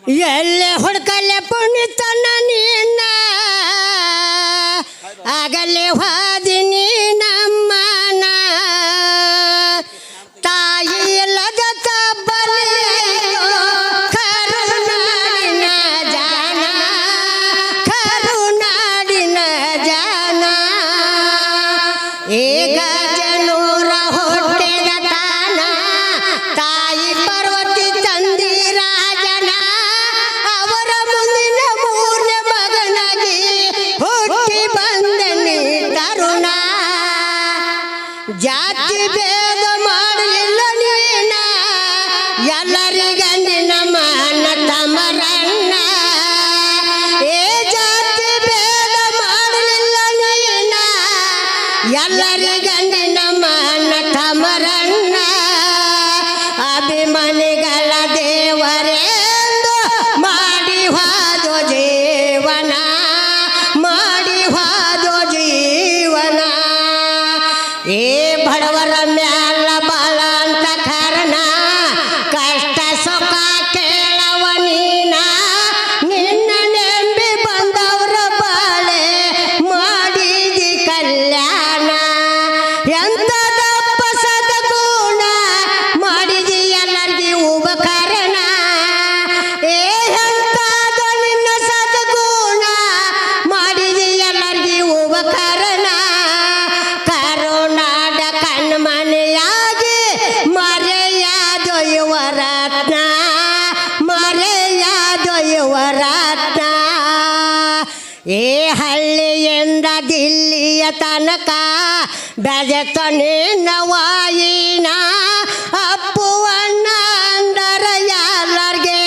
ಎಲ್ಲೆ ಹುಡ್ಕಲ್ಲೆ ಪುಣ್ಯತನ ನೀನ ಆಗಲೇ ಹಾದಿನಿ ನಮ್ಮನ ತಾಯಿ ಇಲ್ಲದ ತಬ್ಬಲಿಯೋ ಕರುನಾಡಿನ ಜಾನ ಕರುನಾಡಿನ ಜಾನ ಈಗ ಜನೂರ ಹೊಟ್ಟೆದ ತಾನ ತಾಯಿ ಪಾರ್ವತಿ ತಂದಿರ ಜನ ಅವರ ಮುಂದಿನ ಮೂರನೇ ಮಗನಾಗಿ ಹುಟ್ಟಿ ಬಂದನಿ ತರುಣ ಜಾತಿ ಭೇದ ಮಾಡಲಿಲ್ಲ ನೀನ ಎಲ್ಲರಿಗಂದಿನ ಮಾನ ತಮರನ್ನ ಏ ಜಾತಿ ಭೇದ ಮಾಡಲಿಲ್ಲ ನೀನ ಎಲ್ಲರಿಗಂದಿನ ಮಾನ ತಮರನ್ನ ಅಭಿಮಾನಿಗಳ ದೇವರೆಂದು ಮಾಡಿ ಹಾದು ಜೀವನ ಮಾಡಿ ಹಾದು ಜೀವನ ಏ ಬಡವರ ಮ್ಯಾಲ ಬಾಳ ಅಂತ ಕಾರಣ ಕಷ್ಟ ಸುಖ ಕೇಳವ ನೀನ ನಿನ್ನ ನೆಂಬಿ ಬಂದವರ ಬಾಳೆ ಮಾಡಿದಿ ಕಲ್ಯಾಣ ಎಂತದಪ್ಪ ಸದ್ಗುಣ ಮಾಡಿದಿ ಎಲ್ಲರಿಗೂ ಉಪಕರಣ ಏ ಎಂತದ ನಿನ್ನ ಸದ್ಗುಣ ಮಾಡಿದಿ ಎಲ್ಲರಿಗೂ ಉಪಕರಣ ಕರುನಾಡ ಕಣ್ಮನೆಯಾಗಿ ಮರೆಯಾದೊ ಯುವರತ್ನ ಮರೆಯಾದೊ ಯುವರತ್ನ ಏ ಹಳ್ಳಿಯಿಂದ ದಿಲ್ಲಿಯ ತನಕ ಬೆಳೆತ ನಿನ್ನ ವಾಯಿನ ಅಪ್ಪುವಣ್ಣ ಅಂದರ ಎಲ್ಲರಿಗೆ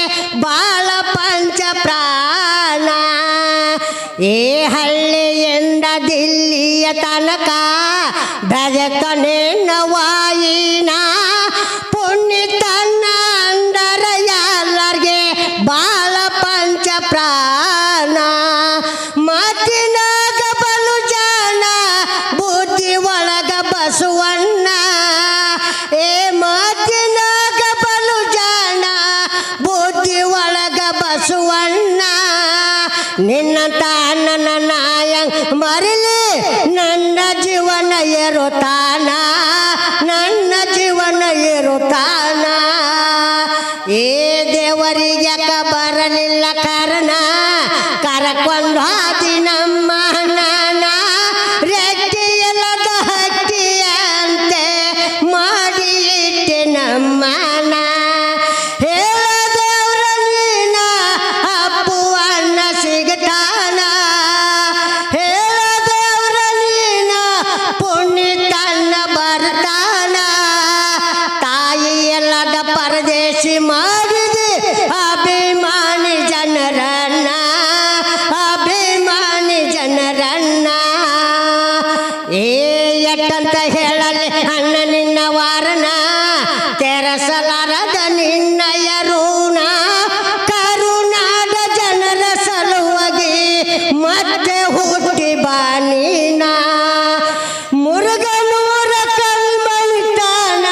ಬಾಳ ಪಂಚ ಪ್ರಾಣ ಏ ಹಳ್ಳಿಯಿಂದ ದಿಲ್ಲಿಯ ತನಕ ಬೆಳೆತ ನಿನ್ನ ವಾಯಿನ ಪುಣ್ಯತನ ಅಂದರ ಎಲ್ಲರಿಗೆ ಬಾಳ ಪಂಚ ಪ್ರಾಣ ಮಾತಿನಾಗ ಬಲು ಜಾಣ ಬುದ್ಧಿ ಒಳಗ ಬಸವಣ್ಣ ಏ ಮಾತಿನಾಗ ಬಲು ಜಾಣ ಬುದ್ಧಿ ಒಳಗ ಬಸವಣ್ಣ ನಿನ್ನಂತ ನನ್ನ ನಾಯಂಗ್ ಮರಿಲಿ ನನ್ನ ಜೀವನ ಇರುತ್ತಾನ ನನ್ನ ಜೀವನ ಇರುತ್ತಾನ ಏ ದೇವರಿಗೆ ಬರಲಿಲ್ಲ ಕಾರಣ ಕರಕೊಂಡು ಹಾದಿ ನಮ್ಮ ನಾನ ರೆಕ್ಕೆ ಇಲ್ಲದ ಹಕ್ಕಿಯಂತೆ ಮಾಡಿ ಇಟ್ಟೆ ನಮ್ಮನ ಹೇಳದವ್ರ ನೀನ ಅಪ್ಪುವಣ್ಣ ಸಿಗತಾನ ಹೇಳದವ್ರ ನೀನ ಪುಣ್ಯತನ ಬರ್ತಾನ ತಾಯಿ ಎಲ್ಲದ ಪರದೇಶಿ ಮಾಡಿದೆ ಅಭಿಮಾನಿ ಜನರನ್ನ ಅಭಿಮಾನಿ ಜನರನ್ನ ಏ ಎಟ್ಟಂತ ಹೇಳಲಿ ಅಣ್ಣ ನಿನ್ನ ವಾರನ ತೆರಸಲಾರದ ನಿನ್ನಯ ಋಣ ಕರುನಾಡ ಜನರ ಸಲುವಾಗಿ ಮತ್ತೆ ಹುಟ್ಟಿ ಬಾನೀನ ಮುರುಗನೂರ ಕಲ್ಮಣಿತಾನ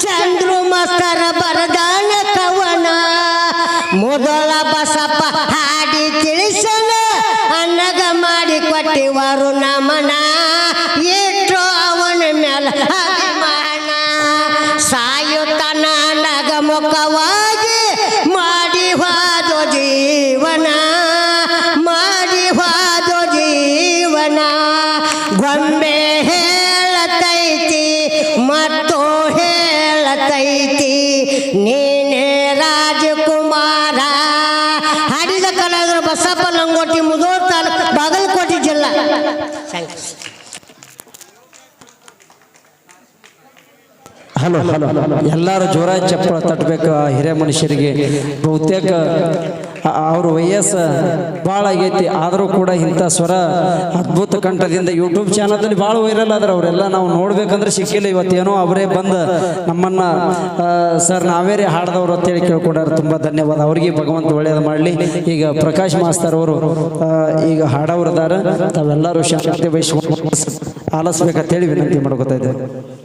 ಚಂದ್ರು ಮಸ್ತರ ಬರದಾನ ಕವನ ಮೊದಲ ಬಸಪ್ಪ ಹಾಡಿ ತಿಳಿಸನ ಅನ್ನಗ ಮಾಡಿ ಕೊಟ್ಟಿವರು ನಮನ ಇಟ್ಟು ಅವನ ಮೇಲೆ ಅಭಿಮಾನ ಸಾಯುತ್ತನ ನಗ ಮುಖವಾಗಿ ಮಾಡಿ ಹಾದು ಜೀವನ ಮಾಡಿ ಹಾದು ಜೀವನ ಗೊಂಬೆ ಹೇಳತೈತಿ ಮತ್ತು ಹೇಳತೈತಿ ನೀನೇ ರಾಜಕುಮಾರ ಹಾಡಿದ ಕಲಾವಿದರು ಬಸಪ್ಪ ಲಂಗೋಟಿ ಮುಧೋಳ ತಾಲೂಕು ಬಾಗಲಕೋಟೆ ಜಿಲ್ಲಾ ಹಲೋ ಎಲ್ಲರೂ ಜೋರಾಗಿ ಚಪ್ಪಳ ತಟ್ಟಬೇಕು ಆ ಹಿರಿಯ ಮನುಷ್ಯರಿಗೆ ಬಹುತೇಕ ಅವ್ರ ವಯಸ್ಸು ಭಾಳ ಆಗೈತಿ ಆದರೂ ಕೂಡ ಇಂಥ ಸ್ವರ ಅದ್ಭುತ ಕಂಠದಿಂದ ಯೂಟ್ಯೂಬ್ ಚಾನಲ್ದಲ್ಲಿ ಭಾಳ ವೈರಲ್ ಆದ್ರೆ ಅವರೆಲ್ಲ ನಾವು ನೋಡ್ಬೇಕಂದ್ರೆ ಸಿಕ್ಕಿಲ್ಲ ಇವತ್ತೇನೋ ಅವರೇ ಬಂದು ನಮ್ಮನ್ನು ಸರ್ ನಾವೇರೇ ಹಾಡ್ದವ್ರು ಅಂತೇಳಿ ಕೇಳ್ಕೊಂಡಾರ ತುಂಬ ಧನ್ಯವಾದ ಅವ್ರಿಗೆ ಭಗವಂತ ಒಳ್ಳೆಯದು ಮಾಡಲಿ ಈಗ ಪ್ರಕಾಶ್ ಮಾಸ್ತರ್ ಅವರು ಈಗ ಹಾಡವ್ರದಾರ ತಾವೆಲ್ಲರೂ ಶಾಂತಿ ವಹಿಸಿ ಆಲಿಸ್ಬೇಕಂತೇಳಿ ವಿನಂತಿ ಮಾಡ್ಕೊತಾ ಇದ್ದೇವೆ